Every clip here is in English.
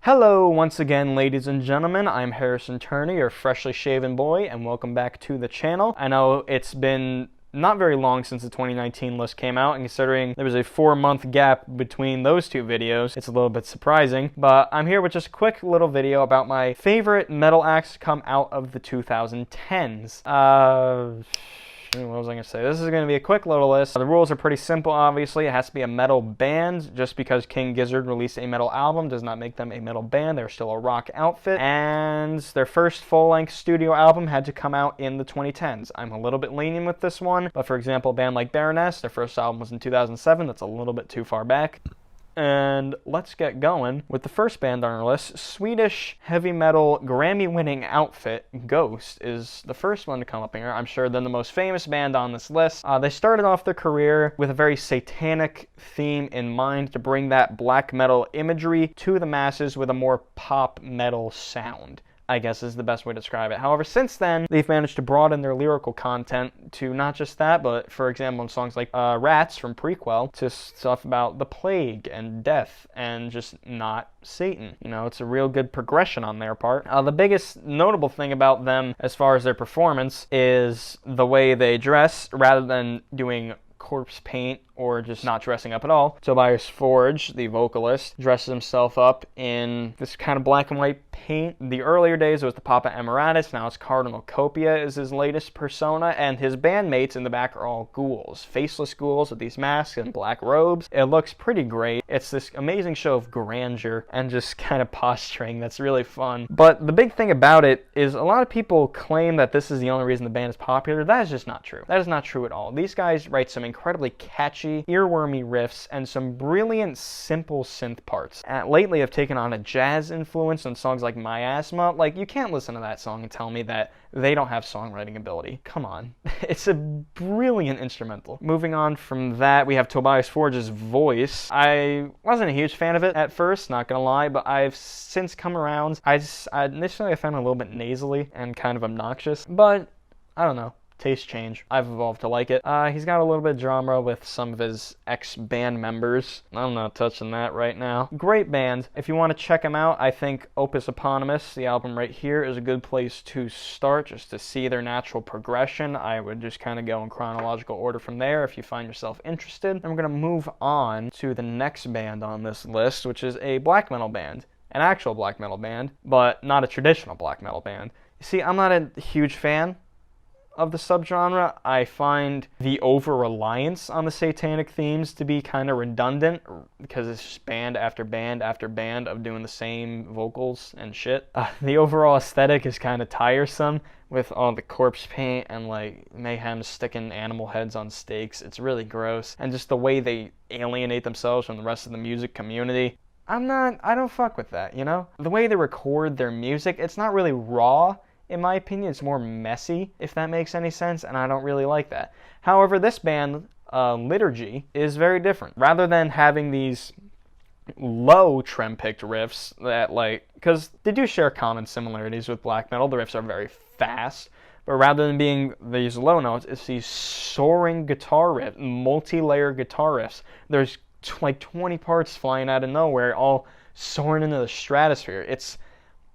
Hello once again, ladies and gentlemen. I'm Harrison Turner, your freshly shaven boy, and welcome back to the channel. I know it's been not very long since the 2019 list came out, and considering there was a 4-month gap between those two videos, it's a little bit surprising. But I'm here with just a quick little video about my favorite metal acts to come out of the 2010s. What was I going to say? This is going to be a quick little list. The rules are pretty simple, obviously. It has to be a metal band. Just because King Gizzard released a metal album does not make them a metal band. They're still a rock outfit. And their first full-length studio album had to come out in the 2010s. I'm a little bit lenient with this one, but for example, a band like Baroness, their first album was in 2007. That's a little bit too far back. And let's get going with the first band on our list. Swedish heavy metal Grammy-winning outfit Ghost is the first one to come up here. I'm sure they're the most famous band on this list. They started off their career with a very satanic theme in mind to bring that black metal imagery to the masses with a more pop metal sound, I guess is the best way to describe it. However, since then, they've managed to broaden their lyrical content to not just that, but for example, in songs like Rats from Prequel, to stuff about the plague and death and just not Satan. You know, it's a real good progression on their part. The biggest notable thing about them as far as their performance is the way they dress. Rather than doing corpse paint or just not dressing up at all, Tobias Forge, the vocalist, dresses himself up in this kind of black and white paint. The earlier days it was the Papa Emeritus, now it's Cardinal Copia is his latest persona, and his bandmates in the back are all ghouls, faceless ghouls with these masks and black robes. It looks pretty great. It's this amazing show of grandeur and just kind of posturing that's really fun. But the big thing about it is a lot of people claim that this is the only reason the band is popular. That is just not true. That is not true at all. These guys write some incredibly catchy, earwormy riffs and some brilliant, simple synth parts. Lately, I've taken on a jazz influence on songs like Miasma. Like, you can't listen to that song and tell me that they don't have songwriting ability. Come on. It's a brilliant instrumental. Moving on from that, we have Tobias Forge's voice. I wasn't a huge fan of it at first, not gonna lie, but I've since come around. Initially I found it a little bit nasally and kind of obnoxious, but I don't know. Taste change. I've evolved to like it. He's got a little bit of drama with some of his ex-band members. I'm not touching that right now. Great band. If you want to check them out, I think Opus Eponymous, the album right here, is a good place to start just to see their natural progression. I would just kind of go in chronological order from there if you find yourself interested. And we're going to move on to the next band on this list, which is a black metal band. An actual black metal band, but not a traditional black metal band. You see, I'm not a huge fan of the subgenre. I find the over-reliance on the satanic themes to be kind of redundant because it's just band after band after band of doing the same vocals and shit. The overall aesthetic is kind of tiresome with all the corpse paint and like Mayhem sticking animal heads on stakes. It's really gross. And just the way they alienate themselves from the rest of the music community. I don't fuck with that, you know? The way they record their music, it's not really raw. In my opinion, it's more messy, if that makes any sense, and I don't really like that. However, this band, Liturgy, is very different. Rather than having these low trem-picked riffs that, like, because they do share common similarities with black metal, the riffs are very fast, but rather than being these low notes, it's these soaring guitar riffs, multi-layered guitar riffs. There's like 20 parts flying out of nowhere, all soaring into the stratosphere. It's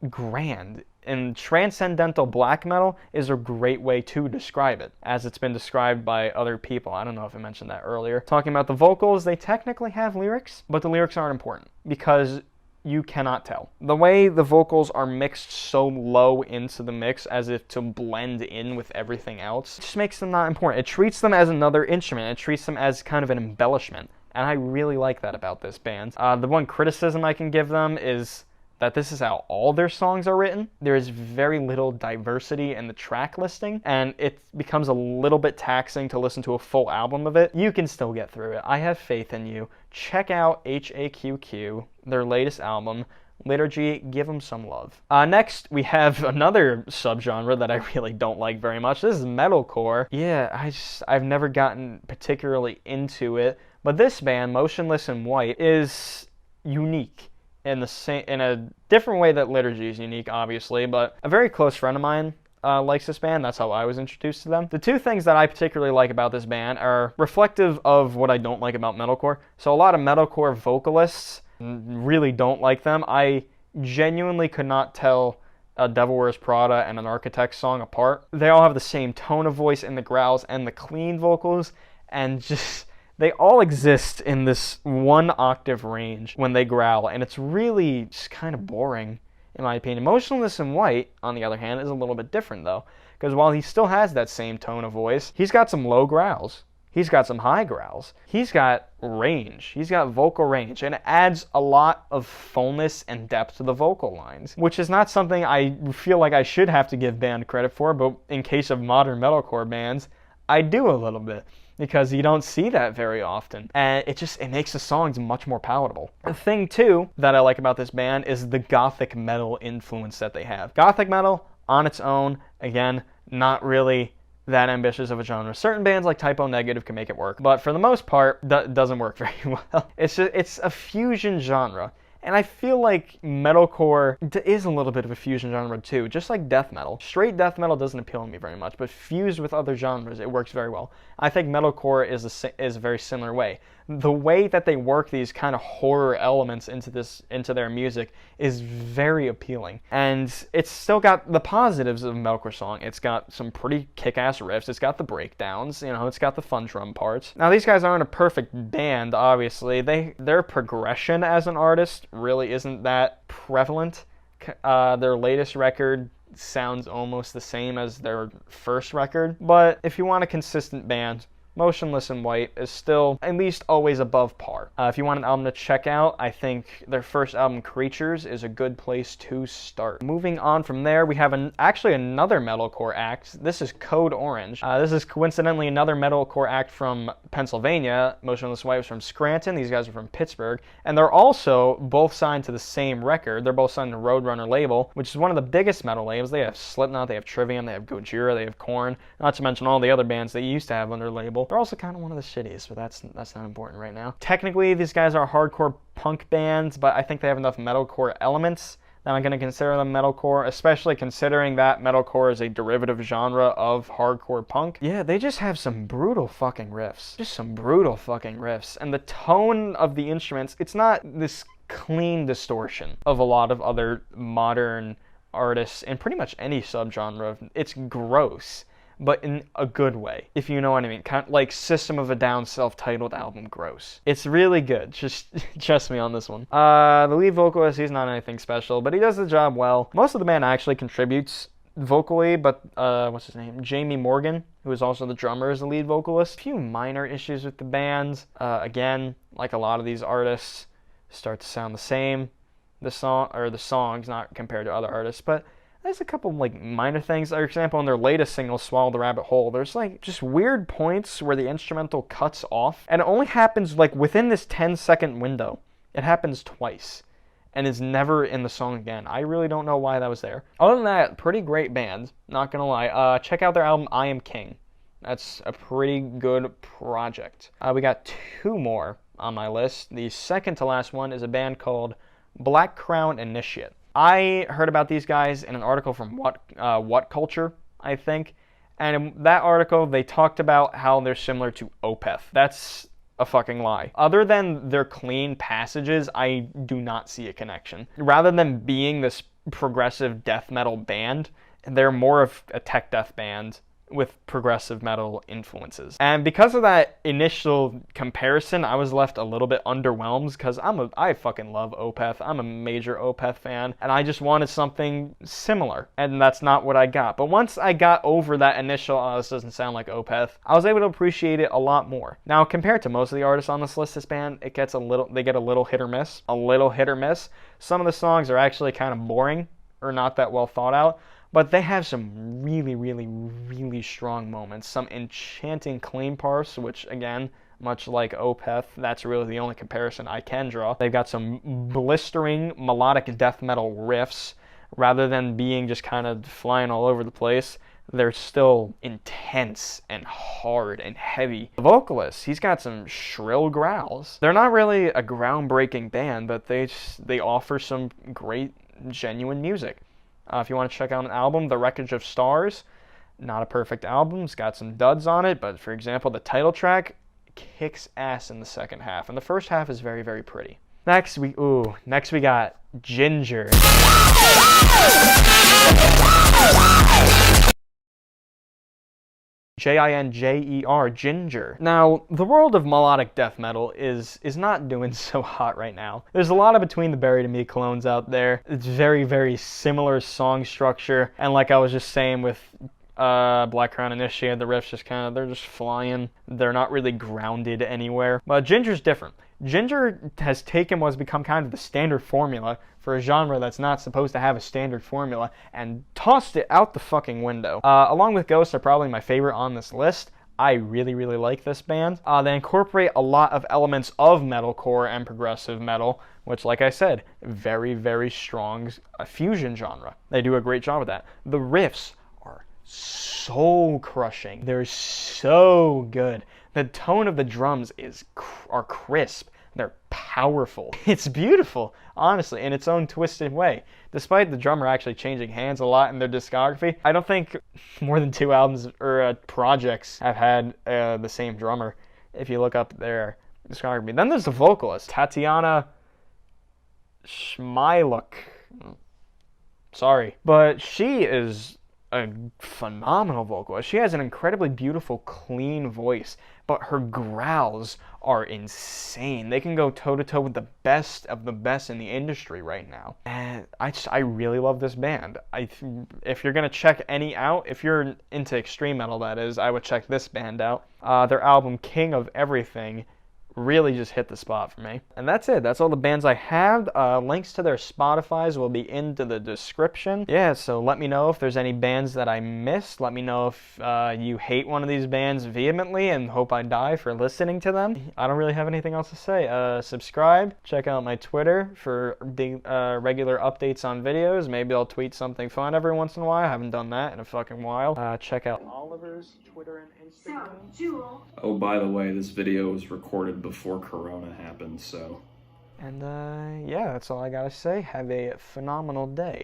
grand. And transcendental black metal is a great way to describe it, as it's been described by other people. I don't know if I mentioned that earlier. Talking about the vocals, they technically have lyrics, but the lyrics aren't important because you cannot tell. The way the vocals are mixed so low into the mix as if to blend in with everything else just makes them not important. It treats them as another instrument. It treats them as kind of an embellishment, and I really like that about this band. The one criticism I can give them is that this is how all their songs are written. There is very little diversity in the track listing, and it becomes a little bit taxing to listen to a full album of it. You can still get through it. I have faith in you. Check out HAQQ, their latest album, Liturgy. Give them some love. Next, we have another subgenre that I really don't like very much. This is metalcore. Yeah, I've never gotten particularly into it, but this band, Motionless in White, is unique in a different way that Liturgy is unique, obviously, but a very close friend of mine likes this band. That's how I was introduced to them. The two things that I particularly like about this band are reflective of what I don't like about metalcore. So a lot of metalcore vocalists really don't like them. I genuinely could not tell a Devil Wears Prada and an Architect song apart. They all have the same tone of voice in the growls and the clean vocals, and just they all exist in this 1 octave range when they growl, and it's really just kind of boring in my opinion. Motionless in White, on the other hand, is a little bit different though, because while he still has that same tone of voice, he's got some low growls. He's got some high growls. He's got range. He's got vocal range, and it adds a lot of fullness and depth to the vocal lines, which is not something I feel like I should have to give band credit for, but in case of modern metalcore bands, I do a little bit, because you don't see that very often, and it makes the songs much more palatable. The thing too that I like about this band is the gothic metal influence that they have. Gothic metal on its own, again, not really that ambitious of a genre. Certain bands like Typo Negative can make it work, but for the most part, that doesn't work very well. It's a fusion genre. And I feel like metalcore is a little bit of a fusion genre too, just like death metal. Straight death metal doesn't appeal to me very much, but fused with other genres, it works very well. I think metalcore is a very similar way. The way that they work these kind of horror elements into their music is very appealing. And it's still got the positives of a metalcore song. It's got some pretty kick-ass riffs. It's got the breakdowns. It's got the fun drum parts. Now, these guys aren't a perfect band, obviously. Their progression as an artist really isn't that prevalent. Their latest record sounds almost the same as their first record. But if you want a consistent band, Motionless in White is still at least always above par. If you want an album to check out, I think their first album, Creatures, is a good place to start. Moving on from there, we have actually another metalcore act. This is Code Orange. This is coincidentally another metalcore act from Pennsylvania. Motionless in White was from Scranton. These guys are from Pittsburgh. And they're also both signed to the same record. They're both signed to Roadrunner label, which is one of the biggest metal labels. They have Slipknot, they have Trivium, they have Gojira, they have Korn, not to mention all the other bands they used to have on their label. They're also kind of one of the shittiest, but that's not important right now. Technically, these guys are hardcore punk bands, but I think they have enough metalcore elements that I'm going to consider them metalcore, especially considering that metalcore is a derivative genre of hardcore punk. Yeah, they just have some brutal fucking riffs. Just some brutal fucking riffs. And the tone of the instruments, it's not this clean distortion of a lot of other modern artists in pretty much any subgenre. It's gross, but in a good way, if you know what I mean. Kind of like System of a Down self-titled album gross. It's really good. Just trust me on this one. The lead vocalist, he's not anything special, but he does the job well. Most of the band actually contributes vocally, but what's his name? Jamie Morgan, who is also the drummer, is the lead vocalist. A few minor issues with the band. Again, like a lot of these artists, start to sound the same. The songs, not compared to other artists, but there's a couple like minor things. For example, in their latest single, Swallow the Rabbit Whole, there's like just weird points where the instrumental cuts off, and it only happens like within this 10-second window. It happens twice, and is never in the song again. I really don't know why that was there. Other than that, pretty great band, not gonna lie. Check out their album, I Am King. That's a pretty good project. We got 2 more on my list. The second to last one is a band called Black Crown Initiate. I heard about these guys in an article from What Culture, I think. And in that article, they talked about how they're similar to Opeth. That's a fucking lie. Other than their clean passages, I do not see a connection. Rather than being this progressive death metal band, they're more of a tech death band with progressive metal influences. And because of that initial comparison, I was left a little bit underwhelmed, because I fucking love Opeth. I'm a major Opeth fan, and I just wanted something similar, and that's not what I got. But once I got over that initial, oh, this doesn't sound like Opeth, I was able to appreciate it a lot more. Now, compared to most of the artists on this list, this band, they get a little hit or miss. Some of the songs are actually kind of boring, or not that well thought out, but they have some really, really, really strong moments. Some enchanting clean parts, which, again, much like Opeth, that's really the only comparison I can draw. They've got some blistering melodic death metal riffs. Rather than being just kind of flying all over the place, they're still intense and hard and heavy. The vocalist, he's got some shrill growls. They're not really a groundbreaking band, but they offer some great, genuine music. If you want to check out an album, The Wreckage of Stars, not a perfect album. It's got some duds on it, but for example, the title track kicks ass in the second half, and the first half is very, very pretty. Next we got Ginger. J-I-N-J-E-R, Ginger. Now, the world of melodic death metal is not doing so hot right now. There's a lot of Between the Buried and Me clones out there. It's very, very similar song structure, and like I was just saying with Black Crown Initiate, the riffs just they're just flying. They're not really grounded anywhere. But Ginger's different. Ginger has taken what's become kind of the standard formula for a genre that's not supposed to have a standard formula and tossed it out the fucking window. Along with Ghost, are probably my favorite on this list. I really, really like this band. They incorporate a lot of elements of metalcore and progressive metal, which, like I said, very, very strong fusion genre. They do a great job with that. The riffs are soul crushing. They're so good. The tone of the drums are crisp. They're powerful. It's beautiful, honestly, in its own twisted way. Despite the drummer actually changing hands a lot in their discography, I don't think more than 2 albums or projects have had the same drummer, if you look up their discography. Then there's the vocalist, Tatiana Schmyluk. Sorry. But she is a phenomenal vocalist. She has an incredibly beautiful, clean voice, but her growls are insane. They can go toe-to-toe with the best of the best in the industry right now. And I really love this band. If you're gonna check any out, if you're into extreme metal, that is, I would check this band out. Their album King of Everything really just hit the spot for me. And that's it. That's all the bands I have. Links to their Spotifys will be in the description. Yeah, so let me know if there's any bands that I missed. Let me know if you hate one of these bands vehemently and hope I die for listening to them. I don't really have anything else to say. Subscribe. Check out my Twitter for big, regular updates on videos. Maybe I'll tweet something fun every once in a while. I haven't done that in a fucking while. Check out Oliver's Twitter and Instagram. Oh, by the way, this video was recorded before Corona happened, so. And yeah, that's all I gotta say. Have a phenomenal day.